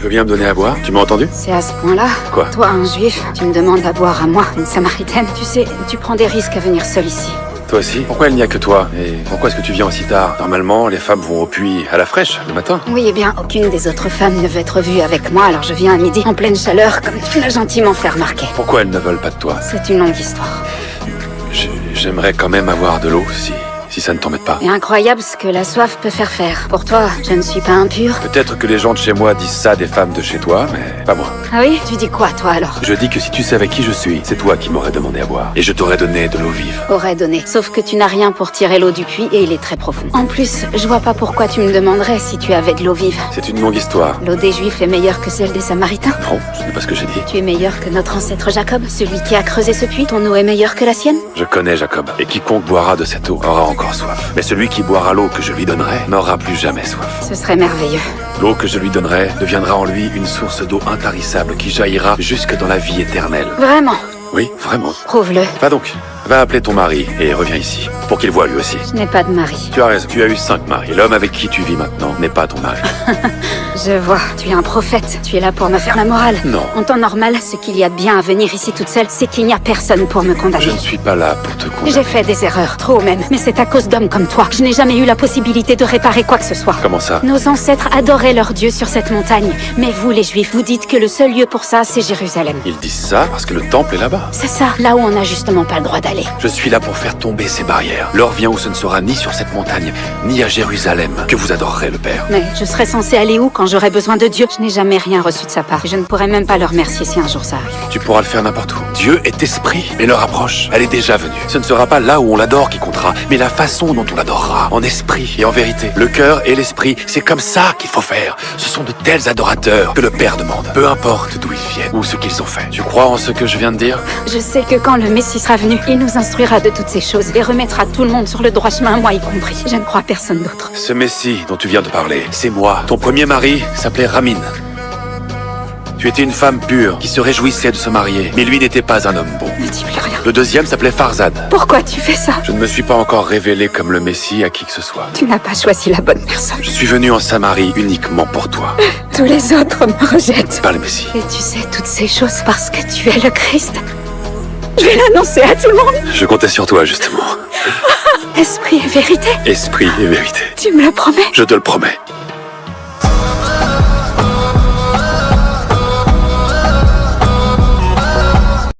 veux bien me donner à boire? Tu m'as entendu? C'est à ce point-là? Quoi? Toi, un juif, tu me demandes à boire à moi, une samaritaine. Tu sais, tu prends des risques à venir seule ici. Toi aussi? Pourquoi il n'y a que toi? Et pourquoi est-ce que tu viens aussi tard? Normalement, les femmes vont au puits à la fraîche, le matin. Oui, eh bien, aucune des autres femmes ne veut être vue avec moi, alors je viens à midi, en pleine chaleur, comme tu l'as gentiment fait remarquer. Pourquoi elles ne veulent pas de toi? C'est une longue histoire. J'aimerais quand même avoir de l'eau, si ça ne t'embête pas. C'est incroyable ce que la soif peut faire faire. Pour toi, je ne suis pas impure. Peut-être que les gens de chez moi disent ça des femmes de chez toi, mais pas moi. Ah oui? Tu dis quoi, toi, alors? Je dis que si tu savais qui je suis, c'est toi qui m'aurais demandé à boire. Et je t'aurais donné de l'eau vive. Aurais donné. Sauf que tu n'as rien pour tirer l'eau du puits et il est très profond. En plus, je vois pas pourquoi tu me demanderais si tu avais de l'eau vive. C'est une longue histoire. L'eau des Juifs est meilleure que celle des Samaritains. Non, ce n'est pas ce que j'ai dit. Tu es meilleur que notre ancêtre Jacob, celui qui a creusé ce puits. Ton eau est meilleure que la sienne? Je connais Jacob. Et quiconque boira de cette eau aura encore soif. Mais celui qui boira l'eau que je lui donnerai n'aura plus jamais soif. Ce serait merveilleux. L'eau que je lui donnerai deviendra en lui une source d'eau intarissable qui jaillira jusque dans la vie éternelle. Vraiment? Oui, vraiment. Prouve-le. Va donc, va appeler ton mari et reviens ici, pour qu'il voie lui aussi. Je n'ai pas de mari. Tu as raison, tu as eu 5 maris. L'homme avec qui tu vis maintenant n'est pas ton mari. Je vois. Tu es un prophète. Tu es là pour me faire la morale. Non. En temps normal, ce qu'il y a de bien à venir ici toute seule, c'est qu'il n'y a personne pour me condamner. Je ne suis pas là pour te condamner. J'ai fait des erreurs, trop même. Mais c'est à cause d'hommes comme toi. Je n'ai jamais eu la possibilité de réparer quoi que ce soit. Comment ça? Nos ancêtres adoraient leur Dieu sur cette montagne. Mais vous, les Juifs, vous dites que le seul lieu pour ça, c'est Jérusalem. Ils disent ça parce que le temple est là-bas. C'est ça, là où on n'a justement pas le droit d'aller. Je suis là pour faire tomber ces barrières. L'heure vient où ce ne sera ni sur cette montagne, ni à Jérusalem que vous adorerez le Père. Mais je serais censée aller où quand j'aurais besoin de Dieu? Je n'ai jamais rien reçu de sa part. Et je ne pourrais même pas le remercier si un jour ça arrive. Tu pourras le faire n'importe où. Dieu est esprit, et leur approche, elle est déjà venue. Ce ne sera pas là où on l'adore qui comptera, mais la façon dont on l'adorera, en esprit et en vérité. Le cœur et l'esprit, c'est comme ça qu'il faut faire. Ce sont de tels adorateurs que le Père demande, peu importe d'où ils viennent ou ce qu'ils ont fait. Tu crois en ce que je viens de dire? Je sais que quand le Messie sera venu, il nous instruira de toutes ces choses et remettra tout le monde sur le droit chemin, moi y compris. Je ne crois à personne d'autre. Ce Messie dont tu viens de parler, c'est moi. Ton premier mari s'appelait Ramin. Tu étais une femme pure qui se réjouissait de se marier, mais lui n'était pas un homme bon. Ne dis plus rien. Le deuxième s'appelait Farzad. Pourquoi tu fais ça? Je ne me suis pas encore révélé comme le Messie à qui que ce soit. Tu n'as pas choisi la bonne personne. Je suis venu en Samarie uniquement pour toi. Tous les autres me rejettent. Pas le Messie. Et tu sais toutes ces choses parce que tu es le Christ. Je vais l'annoncer à tout le monde. Je comptais sur toi, justement. Esprit et vérité. Esprit et vérité. Tu me le promets? Je te le promets.